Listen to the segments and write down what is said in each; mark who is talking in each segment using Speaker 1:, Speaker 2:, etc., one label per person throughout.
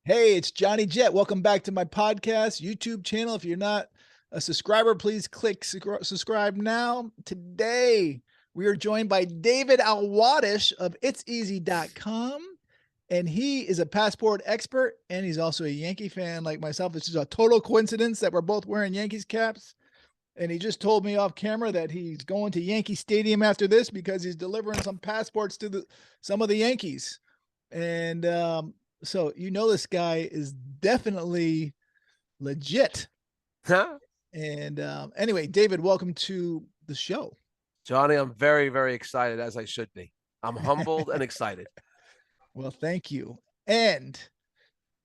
Speaker 1: Hey, it's Johnny Jet. Welcome back to my podcast, YouTube channel. If you're not a subscriber, please click subscribe now. Today, we are joined by David Alwadish of itseasy.com. And he is a passport expert and he's also a Yankee fan like myself. It's just a total coincidence that we're both wearing Yankees caps. And he just told me off camera that he's going to Yankee Stadium after this because he's delivering some passports to some of the Yankees. And so this guy is definitely legit.
Speaker 2: Huh?
Speaker 1: And anyway, David, welcome to the show.
Speaker 2: Johnny, I'm very, very excited, as I should be. I'm humbled and excited.
Speaker 1: Well, thank you. And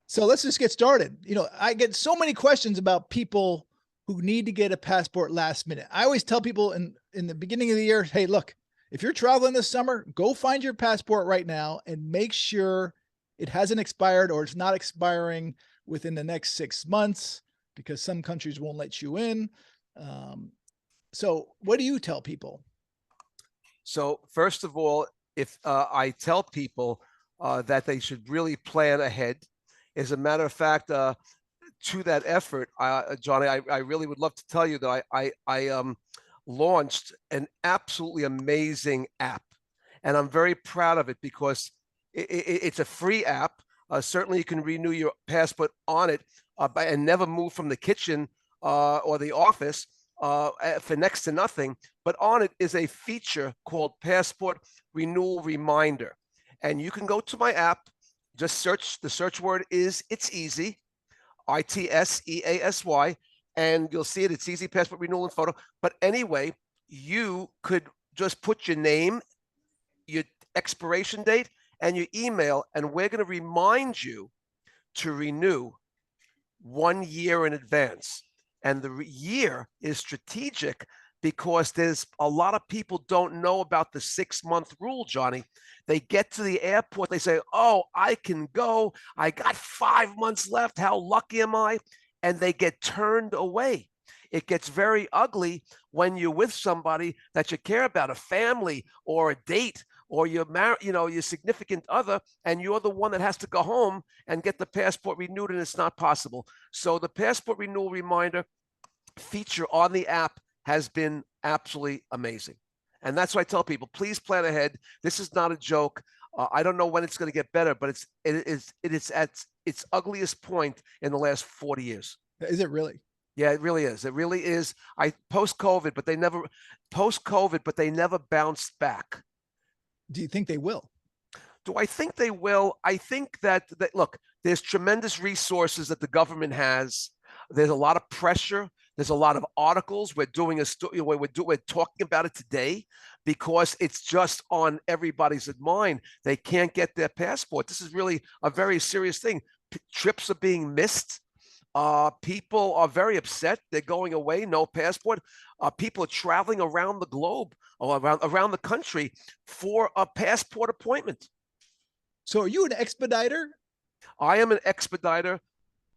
Speaker 1: so let's just get started. I get so many questions about people who need to get a passport last minute. I always tell people in the beginning of the year, hey, look, if you're traveling this summer, go find your passport right now and make sure it hasn't expired or it's not expiring within the next 6 months because some countries won't let you in. So what do you tell people?
Speaker 2: So, first of all, if I tell people that they should really plan ahead, as a matter of fact, to that effort, Johnny, I really would love to tell you that I launched an absolutely amazing app, and I'm very proud of it because it's a free app. Certainly, you can renew your passport on it and never move from the kitchen or the office for next to nothing. But on it is a feature called Passport Renewal Reminder. And you can go to my app, just search, the search word is It's Easy, ITSEASY, and you'll see it. It's Easy Passport Renewal and Photo. But anyway, you could just put your name, your expiration date, and your email, and we're going to remind you to renew 1 year in advance. And the year is strategic because there's a lot of people don't know about the 6-month rule, Johnny. They get to the airport, they say, oh, I can go. I got 5 months left. How lucky am I? And they get turned away. It gets very ugly when you're with somebody that you care about, a family or a date, or you're married, your significant other, and you're the one that has to go home and get the passport renewed, and it's not possible. So the passport renewal reminder feature on the app has been absolutely amazing. And that's why I tell people, please plan ahead. This is not a joke. I don't know when it's going to get better, but it is at its ugliest point in the last 40 years.
Speaker 1: Is it really?
Speaker 2: Yeah, it really is. It really is. Post-COVID, but they never bounced back.
Speaker 1: Do you think they will?
Speaker 2: Do I think they will? I think that look, there's tremendous resources that the government has. There's a lot of pressure. There's a lot of articles. We're doing a story. We're talking about it today because it's just on everybody's mind. They can't get their passport. This is really a very serious thing. Trips are being missed. People are very upset. They're going away, no passport. People are traveling around the globe or around the country for a passport appointment.
Speaker 1: So are you an expediter?
Speaker 2: I am an expediter.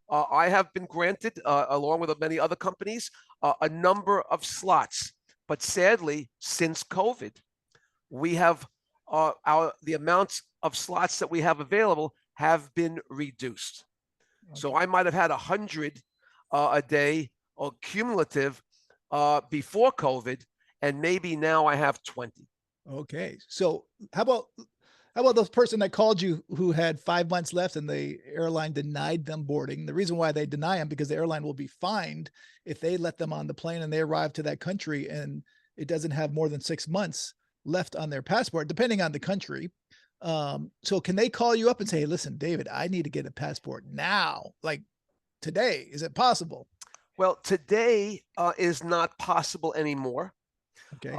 Speaker 2: I have been granted, along with many other companies, a number of slots. But sadly, since COVID, we have the amounts of slots that we have available have been reduced. Okay. So I might have had 100 a day or cumulative before COVID, and maybe now I have 20.
Speaker 1: Okay. So how about the person that called you who had 5 months left and the airline denied them boarding? The reason why they deny them because the airline will be fined if they let them on the plane and they arrive to that country and it doesn't have more than 6 months left on their passport, depending on the country. So can they call you up and say, hey, listen, David, I need to get a passport now, like today? Is it possible?
Speaker 2: Well, today is not possible anymore.
Speaker 1: Okay.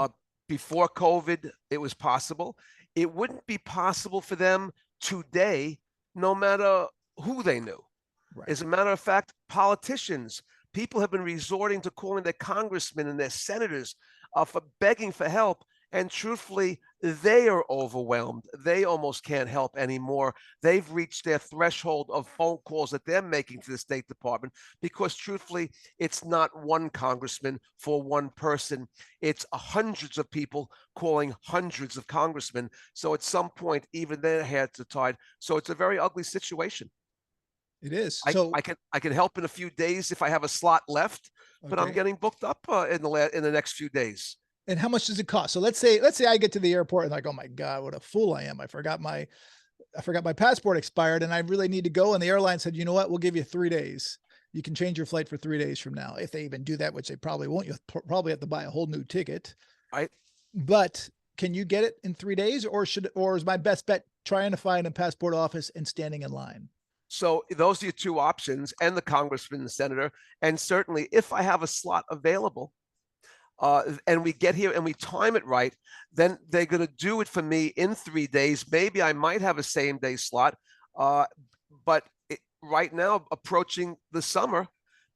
Speaker 2: Before COVID, it was possible. It wouldn't be possible for them today, no matter who they knew. Right. As a matter of fact, politicians, people have been resorting to calling their congressmen and their senators for begging for help. And truthfully, they are overwhelmed. They almost can't help anymore. They've reached their threshold of phone calls that they're making to the State Department because truthfully, it's not one congressman for one person. It's hundreds of people calling hundreds of congressmen. So at some point, even their hands are tied. So it's a very ugly situation.
Speaker 1: It is.
Speaker 2: I,
Speaker 1: So,
Speaker 2: I can help in a few days if I have a slot left, but I'm
Speaker 1: okay.
Speaker 2: getting booked up in the next few days.
Speaker 1: And how much does it cost? So let's say I get to the airport and like, oh my God, what a fool I am. I forgot my passport expired and I really need to go. And the airline said, you know what? We'll give you 3 days. You can change your flight for 3 days from now. If they even do that, which they probably won't, you'll probably have to buy a whole new ticket.
Speaker 2: Right.
Speaker 1: But can you get it in 3 days, or is my best bet trying to find a passport office and standing in line?
Speaker 2: So those are your two options, and the congressman and senator. And certainly, if I have a slot available, and we get here and we time it right, then they're going to do it for me in 3 days. Maybe I might have a same day slot, but right now, approaching the summer,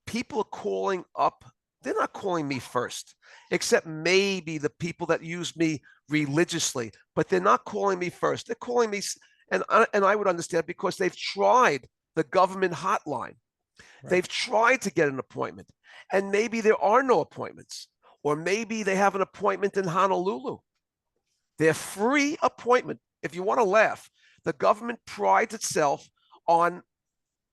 Speaker 2: people are calling up. They're not calling me first, except maybe the people that use me religiously, but they're not calling me first. They're calling me, and I would understand because they've tried the government hotline.
Speaker 1: Right.
Speaker 2: They've tried to get an appointment, and maybe there are no appointments, or maybe they have an appointment in Honolulu. They're free appointment. If you want to laugh, the government prides itself on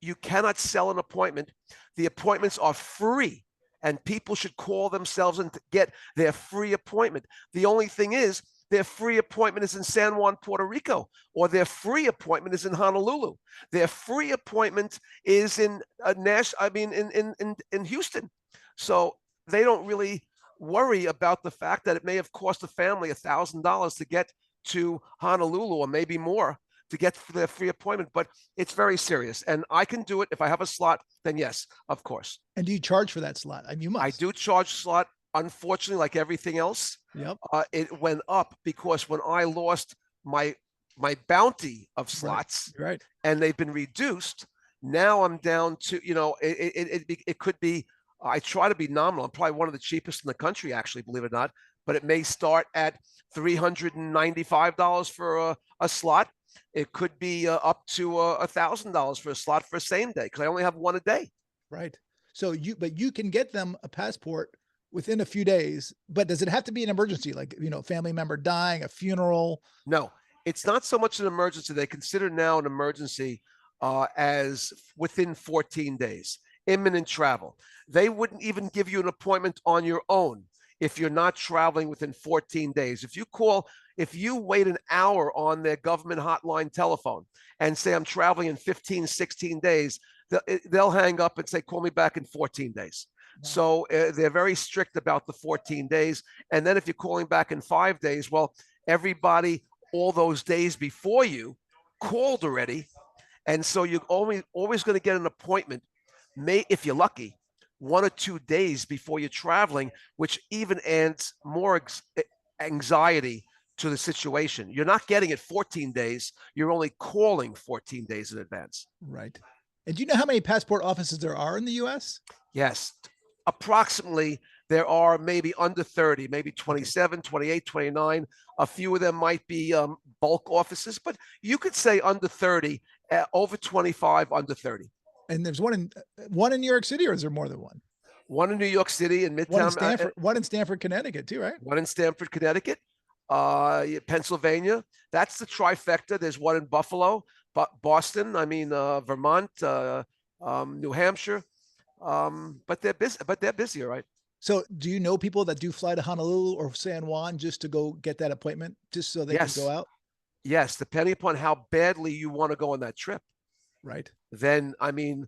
Speaker 2: you cannot sell an appointment. The appointments are free, and people should call themselves and get their free appointment. The only thing is, their free appointment is in San Juan, Puerto Rico, or their free appointment is in Honolulu. Their free appointment is in in Houston. So they don't really worry about the fact that it may have cost a family $1,000 to get to Honolulu, or maybe more, to get their free appointment. But it's very serious, and I can do it if I have a slot. Then yes, of course.
Speaker 1: And do you charge for that slot? I mean, you must.
Speaker 2: I do charge slot. Unfortunately, like everything else,
Speaker 1: Yep.
Speaker 2: it went up because when I lost my bounty of slots,
Speaker 1: Right.
Speaker 2: and they've been reduced, now I'm down to it could be. I try to be nominal. I'm probably one of the cheapest in the country, actually, believe it or not. But it may start at $395 for a slot. It could be up to $1,000 for a slot for a same day, because I only have one a day.
Speaker 1: Right. So but you can get them a passport within a few days, but does it have to be an emergency? Like, family member dying, a funeral?
Speaker 2: No, it's not so much an emergency. They consider now an emergency as within 14 days, imminent travel. They wouldn't even give you an appointment on your own if you're not traveling within 14 days. If you wait an hour on their government hotline telephone and say, I'm traveling in 15, 16 days, they'll hang up and say, call me back in 14 days. So they're very strict about the 14 days. And then if you're calling back in 5 days, well, everybody all those days before you called already. And so you're always going to get an appointment, if you're lucky, 1 or 2 days before you're traveling, which even adds more anxiety to the situation. You're not getting it 14 days. You're only calling 14 days in advance.
Speaker 1: Right. And do you know how many passport offices there are in the U.S.?
Speaker 2: Yes. Approximately, there are maybe under 30, maybe 27, 28, 29. A few of them might be bulk offices, but you could say under 30, over 25, under 30.
Speaker 1: And there's one in New York City, or is there more than one?
Speaker 2: One in New York City in Midtown.
Speaker 1: One in Stamford, Connecticut too, right?
Speaker 2: One in Stamford, Connecticut, Pennsylvania. That's the trifecta. There's one in Buffalo, Boston, Vermont, New Hampshire. But they're busy. But they're busy, all right?
Speaker 1: So do you know people that do fly to Honolulu or San Juan just to go get that appointment, just so they can go out?
Speaker 2: Yes, depending upon how badly you want to go on that trip.
Speaker 1: Right.
Speaker 2: Then, if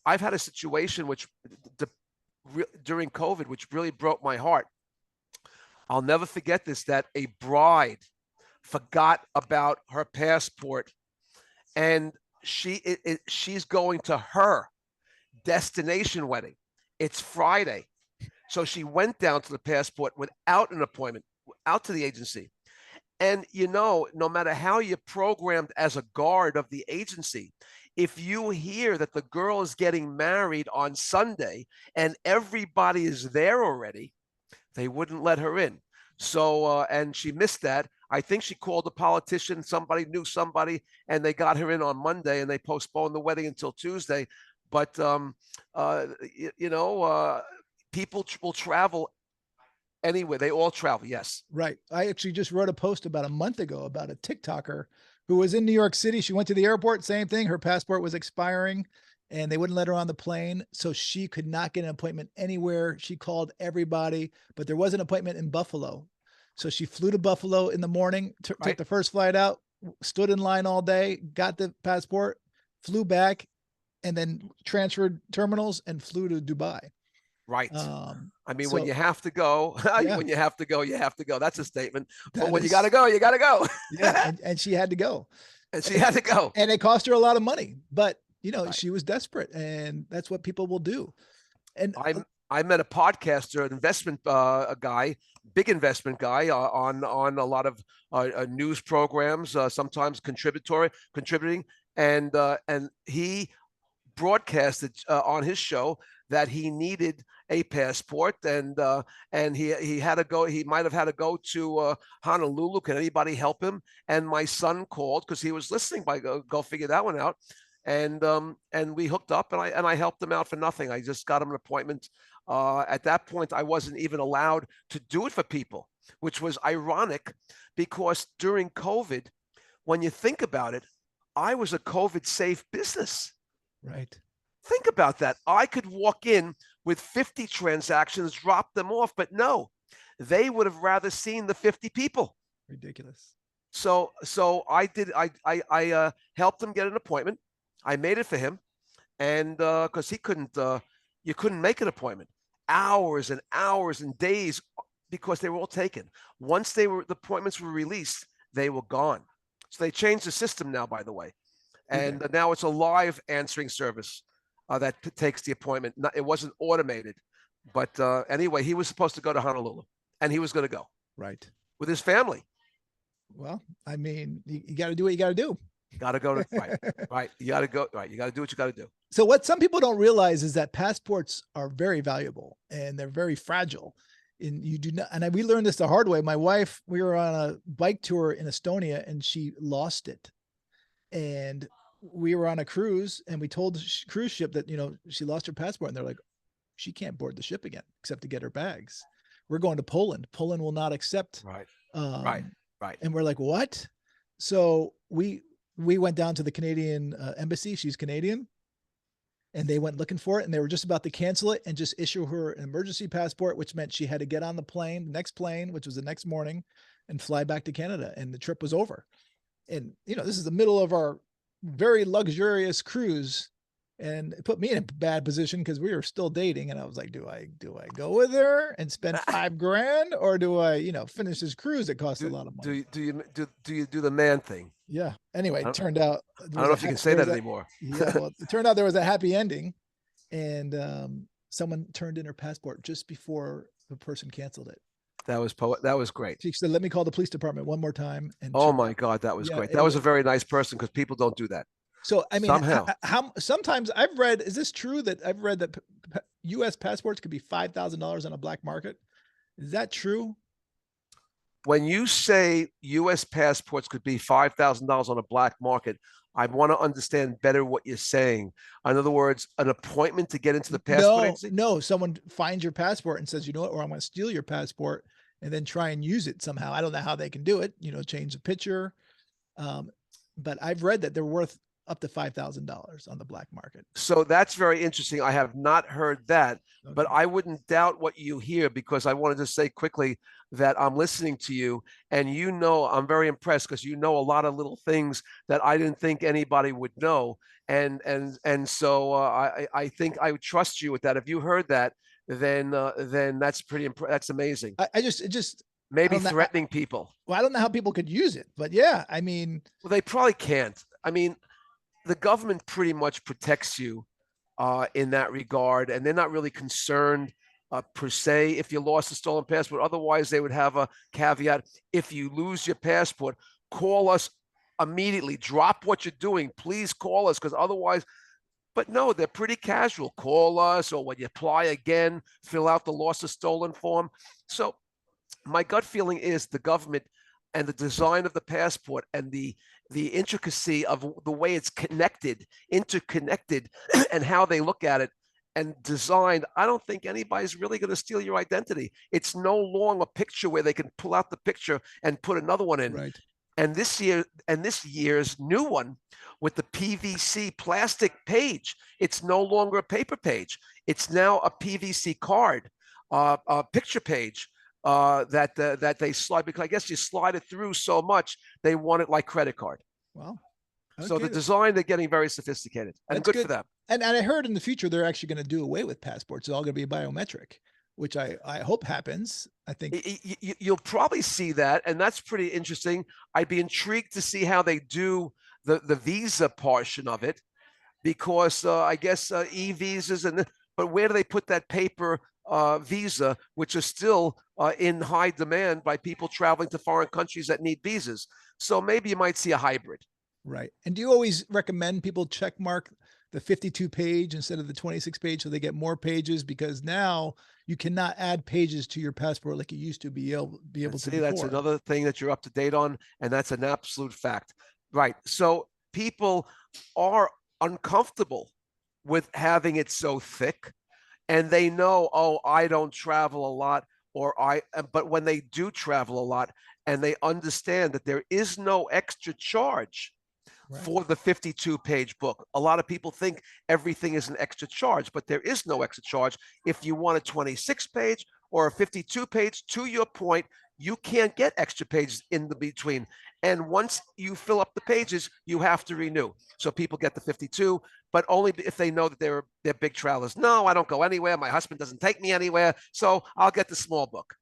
Speaker 2: I've had a situation during COVID, which really broke my heart. I'll never forget this, that a bride forgot about her passport, and she's going to her destination wedding. It's Friday. So she went down to the passport without an appointment, out to the agency. And, no matter how you're programmed as a guard of the agency, if you hear that the girl is getting married on Sunday and everybody is there already, they wouldn't let her in. So, and she missed that. I think she called a politician, somebody knew somebody, and they got her in on Monday, and they postponed the wedding until Tuesday. But, people will travel anyway. They all travel, yes.
Speaker 1: Right. I actually just wrote a post about a month ago about a TikToker who was in New York City. She went to the airport, same thing. Her passport was expiring and they wouldn't let her on the plane. So she could not get an appointment anywhere. She called everybody, but there was an appointment in Buffalo. So she flew to Buffalo in the morning, took the first flight out, stood in line all day, got the passport, flew back, and then transferred terminals and flew to Dubai.
Speaker 2: Right. I mean,
Speaker 1: so,
Speaker 2: when you have to go,
Speaker 1: yeah,
Speaker 2: when you have to go, you have to go. That's a statement. But when
Speaker 1: is,
Speaker 2: you got to go, you got to go.
Speaker 1: Yeah. And she had to go.
Speaker 2: And she had to go.
Speaker 1: And it cost her a lot of money. But, you know, she was desperate. And that's what people will do. And
Speaker 2: I met a podcaster, an investment a guy, big investment guy on a lot of news programs, sometimes contributing, and he broadcasted on his show that he needed a passport, and he had to go. He might have had to go to Honolulu. Can anybody help him? And my son called because he was listening. By go figure that one out. And we hooked up, and I helped him out for nothing. I just got him an appointment. At that point, I wasn't even allowed to do it for people, which was ironic because during COVID, when you think about it, I was a COVID safe business.
Speaker 1: Right.
Speaker 2: Think about that. I could walk in with 50 transactions, drop them off, but no, they would have rather seen the 50 people.
Speaker 1: Ridiculous.
Speaker 2: So I did. I helped him get an appointment. I made it for him, and because he couldn't, you couldn't make an appointment. Hours and hours and days because they were all taken. Once the appointments were released, they were gone. So they changed the system now, by the way, and now it's a live answering service that takes the appointment. It wasn't automated, but anyway, he was supposed to go to Honolulu, and he was going to go with his family.
Speaker 1: Well, I mean, you got to do what you got to do.
Speaker 2: Got to go to right. You got to go right. You got to do what you got to do.
Speaker 1: So what some people don't realize is that passports are very valuable and they're very fragile. And you do not, and we learned this the hard way. My wife, we were on a bike tour in Estonia and she lost it. And we were on a cruise and we told the cruise ship that, you know, she lost her passport and they're like, she can't board the ship again except to get her bags. We're going to Poland. Poland will not accept.
Speaker 2: Right.
Speaker 1: And we're like, what? So we went down to the Canadian embassy. She's Canadian. And they went looking for it. And they were just about to cancel it and just issue her an emergency passport, which meant she had to get on the plane, next plane, which was the next morning, and fly back to Canada. And the trip was over. And, you know, this is the middle of our very luxurious cruise. And it put me in a bad position because we were still dating. And I was like, do I go with her and spend $5,000 or do I, you know, finish this cruise that costs a lot of money?
Speaker 2: Do you do the man thing?
Speaker 1: Yeah. Anyway, it turned out.
Speaker 2: I don't know if you can say that anymore.
Speaker 1: Yeah. Well, it turned out there was a happy ending and someone turned in her passport just before the person canceled it.
Speaker 2: That was great.
Speaker 1: She said, let me call the police department one more time. And
Speaker 2: oh my God, that was great. That was a very nice person because people don't do that.
Speaker 1: So, I mean, somehow, sometimes I've read, is this true that I've read that U.S. passports could be $5,000 on a black market? Is that true?
Speaker 2: When you say U.S. passports could be $5,000 on a black market, I want to understand better what you're saying. In other words, an appointment to get into the passport agency?
Speaker 1: No, someone finds your passport and says, you know what, or I'm going to steal your passport and then try and use it somehow. I don't know how they can do it, you know, change the picture. But I've read that they're worth up to $5,000 on the black market.
Speaker 2: So that's very interesting. I have not heard that, but I wouldn't doubt what you hear because I wanted to say quickly that I'm listening to you and you know, I'm very impressed because you know a lot of little things that I didn't think anybody would know. And so I think I would trust you with that. If you heard that, then that's that's amazing.
Speaker 1: It just
Speaker 2: maybe threatening people.
Speaker 1: Well, I don't know how people could use it, but yeah, I mean,
Speaker 2: well, they probably can't. I mean, the government pretty much protects you in that regard, and they're not really concerned per se if you lost a stolen passport. Otherwise, they would have a caveat. If you lose your passport, call us immediately. Drop what you're doing. Please call us because otherwise, but no, they're pretty casual. Call us, or when you apply again, fill out the lost or stolen form. So my gut feeling is the government and the design of the passport and the intricacy of the way it's interconnected and how they look at it and designed, I don't think anybody's really going to steal your identity. It's no longer a picture where they can pull out the picture and put another one in.
Speaker 1: Right.
Speaker 2: And this year's new one with the PVC plastic page, it's no longer a paper page. It's now a PVC card, a picture page that they slide, because I guess you slide it through so much they want it like credit card.
Speaker 1: Wow.
Speaker 2: So the
Speaker 1: Okay.
Speaker 2: design, they're getting very sophisticated, and
Speaker 1: That's
Speaker 2: good for
Speaker 1: good.
Speaker 2: them.
Speaker 1: And I heard in the future they're actually going to do away with passports. It's all going to be biometric, which I hope happens. I think
Speaker 2: You'll probably see that, and that's pretty interesting. I'd be intrigued to see how they do the visa portion of it, because I guess e-visas but where do they put that paper visa, which is still in high demand by people traveling to foreign countries that need visas? So maybe you might see a hybrid.
Speaker 1: right. And do you always recommend people check mark the 52 page instead of the 26 page so they get more pages? Because now you cannot add pages to your passport like you used to be able to
Speaker 2: See, that's
Speaker 1: before.
Speaker 2: another thing that you're up to date on, and that's an absolute fact. Right. So people are uncomfortable with having it so thick, and they know, oh, I don't travel a lot, but when they do travel a lot and they understand that there is no extra charge
Speaker 1: Right.
Speaker 2: for the 52-page book. A lot of people think everything is an extra charge, but there is no extra charge. If you want a 26-page or a 52-page, to your point, you can't get extra pages in the between. And once you fill up the pages, you have to renew. So people get the 52, but only if they know that they're big travelers. No, I don't go anywhere. My husband doesn't take me anywhere, so I'll get the small book.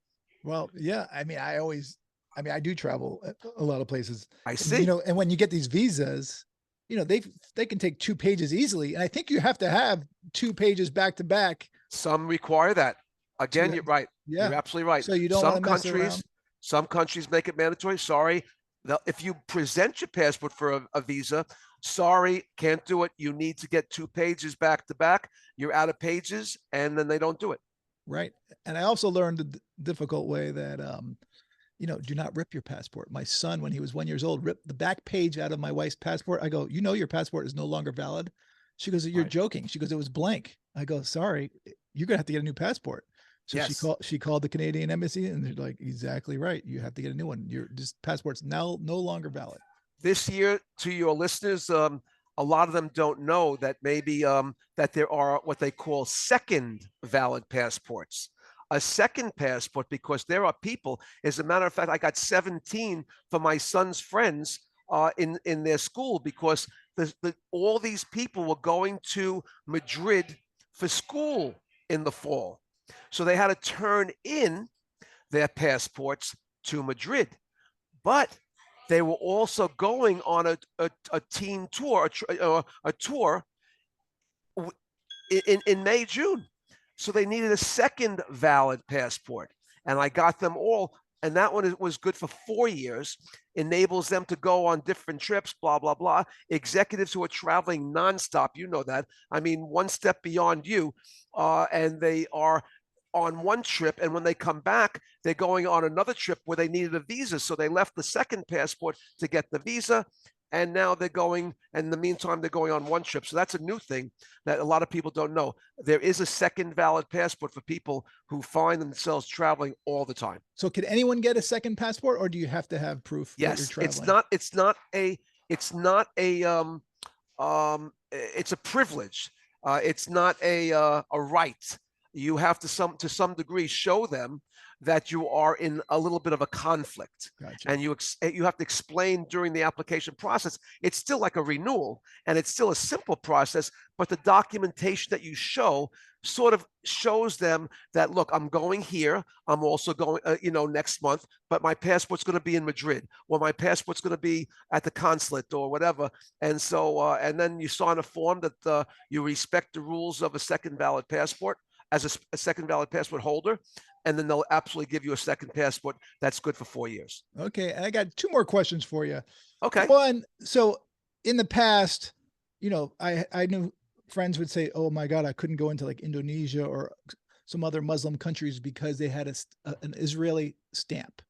Speaker 1: Well, yeah. I mean, I do travel a lot of places.
Speaker 2: I
Speaker 1: And, you
Speaker 2: see.
Speaker 1: know, and when you get these visas, you know, they can take 2 pages easily. And I think you have to have 2 pages back to back.
Speaker 2: Some require that. Again,
Speaker 1: To,
Speaker 2: you're right.
Speaker 1: yeah.
Speaker 2: You're absolutely right.
Speaker 1: So you don't want to mess around.
Speaker 2: Some countries make it mandatory. Sorry, if you present your passport for a visa, sorry, can't do it. You need to get 2 pages back to back. You're out of pages, and then they don't do it.
Speaker 1: Right. And I also learned the difficult way that, you know, do not rip your passport. My son, when he was 1 year old, ripped the back page out of my wife's passport. I go, you know, your passport is no longer valid. She goes, you're
Speaker 2: Right.
Speaker 1: joking. She goes, it was blank. I go, sorry, you're gonna have to get a new passport. So
Speaker 2: Yes.
Speaker 1: she called the Canadian embassy, and they're like, exactly right. You have to get a new one. Your this passport's now no longer valid.
Speaker 2: This year, to your listeners, a lot of them don't know that maybe that there are what they call second valid passports. A second passport, because there are people. As a matter of fact, I got 17 for my son's friends in their school, because all these people were going to Madrid for school in the fall, so they had to turn in their passports to Madrid. But they were also going on a teen tour, a tour in May, June. So they needed a second valid passport. And I got them all. And that one was good for 4 years, enables them to go on different trips, blah, blah, blah. Executives who are traveling nonstop, you know that. I mean, one step beyond you. And they are on one trip, and when they come back, they're going on another trip where they needed a visa. So they left the second passport to get the visa, and now they're going, and in the meantime, they're going on one trip. So that's a new thing that a lot of people don't know. There is a second valid passport for people who find themselves traveling all the time.
Speaker 1: So can anyone get a second passport, or do you have to have proof that you're
Speaker 2: Yes,
Speaker 1: traveling?
Speaker 2: it's a privilege. It's not a right. You have to some degree show them that you are in a little bit of a conflict.
Speaker 1: Gotcha.
Speaker 2: And you have to explain during the application process. It's still like a renewal, and it's still a simple process, but the documentation that you show sort of shows them that, look, I'm going here. I'm also going, next month, but my passport's going to be in Madrid, or my passport's going to be at the consulate, or whatever. And so, and then you sign a form that you respect the rules of a second valid passport as a second valid passport holder, and then they'll absolutely give you a second passport that's good for 4 years.
Speaker 1: Okay, and I got 2 more questions for you.
Speaker 2: Okay.
Speaker 1: One, so in the past, you know, I knew friends would say, "Oh my God, I couldn't go into like Indonesia or some other Muslim countries because they had an Israeli stamp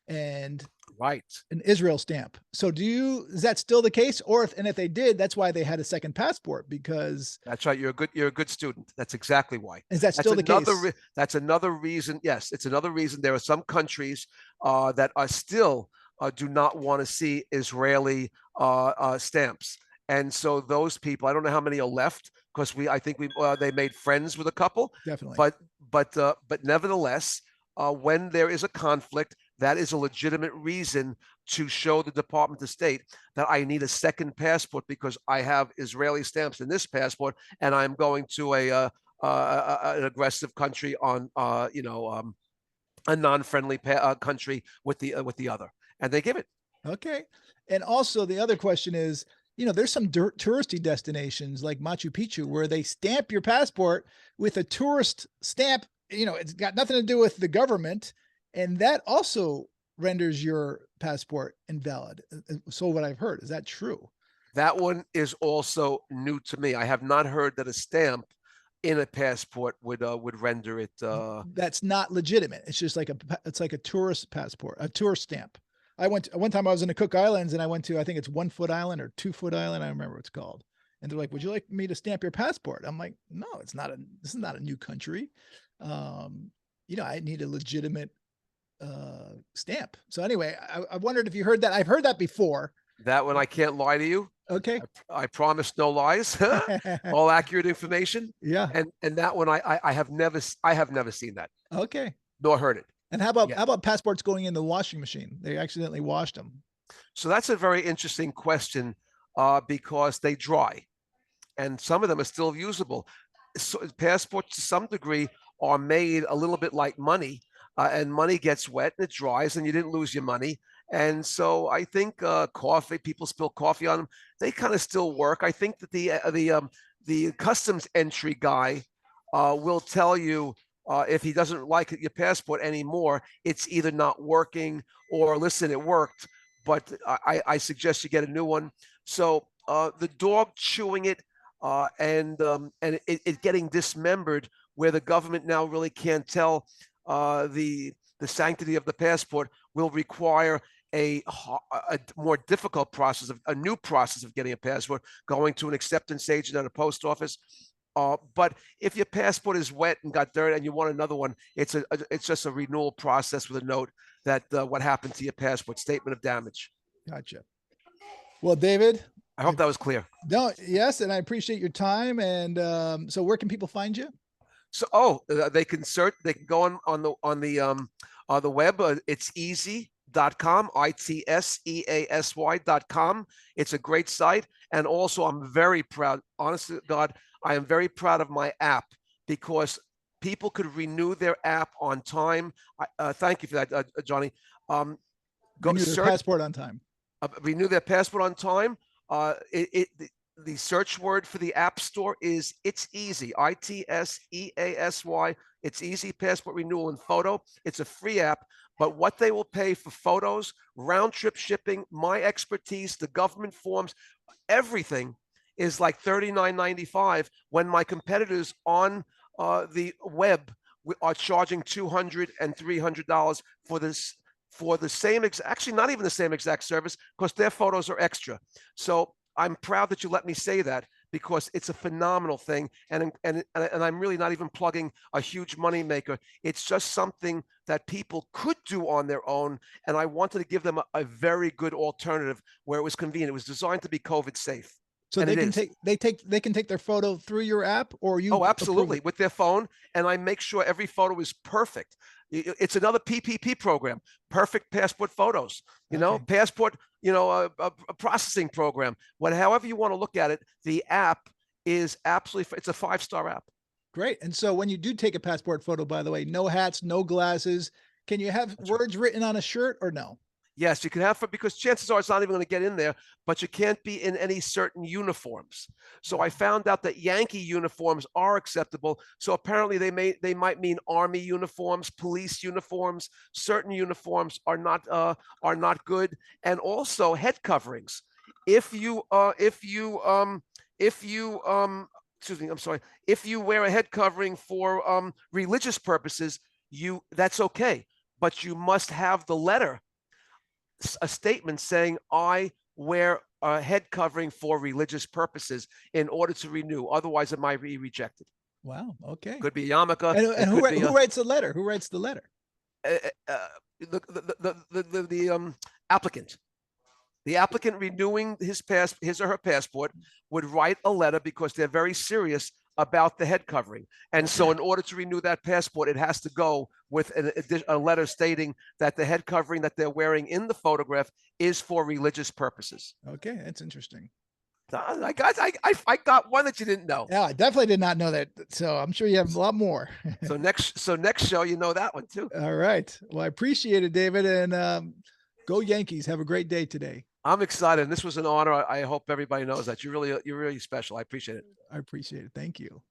Speaker 1: and
Speaker 2: Right.
Speaker 1: an Israel stamp." So is that still the case? Or if they did, that's why they had a second passport, because
Speaker 2: That's right. You're a good student. That's exactly why.
Speaker 1: is that still the case?
Speaker 2: That's another reason. Yes, it's another reason. There are some countries that are still do not want to see Israeli stamps. And so those people, I don't know how many are left, because I think they made friends with a couple,
Speaker 1: Definitely.
Speaker 2: but nevertheless, when there is a conflict, that is a legitimate reason to show the Department of State that I need a second passport because I have Israeli stamps in this passport, and I'm going to an aggressive country on a non-friendly country with the other, and they give it.
Speaker 1: Okay. And also the other question is, there's some touristy destinations like Machu Picchu where they stamp your passport with a tourist stamp. It's got nothing to do with the government, and that also renders your passport invalid. So what I've heard, is that true?
Speaker 2: That one is also new to me. I have not heard that a stamp in a passport would render it.
Speaker 1: That's not legitimate. It's just like it's like a tourist passport, a tourist stamp. One time I was in the Cook Islands and I went to, I think it's 1 Foot Island or 2 Foot Island. I don't remember what it's called. And they're like, would you like me to stamp your passport? I'm like, no, this is not a new country. I need a legitimate stamp. So anyway, I wondered if you heard that. I've heard that before.
Speaker 2: That one, I can't lie to you.
Speaker 1: Okay.
Speaker 2: I promise no lies, all accurate information.
Speaker 1: Yeah.
Speaker 2: And that one, I have never seen that.
Speaker 1: Okay.
Speaker 2: Nor heard it.
Speaker 1: And how about passports going in the washing machine? They accidentally washed them.
Speaker 2: So that's a very interesting question, because they dry, and some of them are still usable. So passports, to some degree, are made a little bit like money, and money gets wet and it dries, and you didn't lose your money. And so I think coffee, people spill coffee on them. They kind of still work. I think that the customs entry guy will tell you if he doesn't like your passport anymore, it's either not working or listen, it worked, but I suggest you get a new one. So the dog chewing it and it getting dismembered, where the government now really can't tell the sanctity of the passport, will require a more difficult process, a new process of getting a passport, going to an acceptance agent at a post office. But if your passport is wet and got dirt and you want another one, it's just a renewal process with a note that what happened to your passport, statement of damage.
Speaker 1: Gotcha. Well, David,
Speaker 2: I hope that was clear.
Speaker 1: No, yes, and I appreciate your time. And so, where can people find you?
Speaker 2: So, they can go on the web. It's easy.com, ITSEASY.com. It's a great site. And also, I'm very proud, honestly, God, I am very proud of my app, because people could renew their app on time. Thank you for that, Johnny.
Speaker 1: Renew their passport on time.
Speaker 2: Renew their passport on time. The search word for the App Store is It's Easy, ITSEASY. It's Easy Passport Renewal and Photo. It's a free app, but what they will pay for photos, round trip shipping, my expertise, the government forms, everything is like $39.95, when my competitors on the web are charging $200 and $300 for the same actually not even the same exact service, because their photos are extra. So I'm proud that you let me say that, because it's a phenomenal thing, and I'm really not even plugging a huge money maker. It's just something that people could do on their own, and I wanted to give them a very good alternative where it was convenient. It was designed to be COVID safe.
Speaker 1: So they can take their photo through your app, or you?
Speaker 2: Oh, absolutely, with their phone, and I make sure every photo is perfect. It's another PPP program, perfect passport photos. Passport, a processing program. However you want to look at it, the app is absolutely. It's a 5-star app.
Speaker 1: Great. And so when you do take a passport photo, by the way, no hats, no glasses. Can you have words written on a shirt or no?
Speaker 2: Yes, you can have, because chances are it's not even going to get in there, but you can't be in any certain uniforms. So I found out that Yankee uniforms are acceptable. So apparently they might mean Army uniforms, police uniforms. Certain uniforms are not good, and also head coverings. If you wear a head covering for religious purposes, that's okay, but you must have the letter, a statement saying I wear a head covering for religious purposes in order to renew. Otherwise, it might be rejected.
Speaker 1: Wow. Okay.
Speaker 2: Could be a yarmulke.
Speaker 1: And who writes the letter? Who writes the letter?
Speaker 2: applicant. The applicant renewing his or her passport would write a letter because they're very serious about the head covering. And so in order to renew that passport, it has to go with a letter stating that the head covering that they're wearing in the photograph is for religious purposes.
Speaker 1: Okay, that's interesting.
Speaker 2: I got one that you didn't know.
Speaker 1: Yeah, I definitely did not know that. So I'm sure you have a lot more.
Speaker 2: So next show, you know that one too.
Speaker 1: All right. Well, I appreciate it, David, and go Yankees. Have a great day today.
Speaker 2: I'm excited. And this was an honor. I hope everybody knows that you're really special. I appreciate it.
Speaker 1: I appreciate it. Thank you.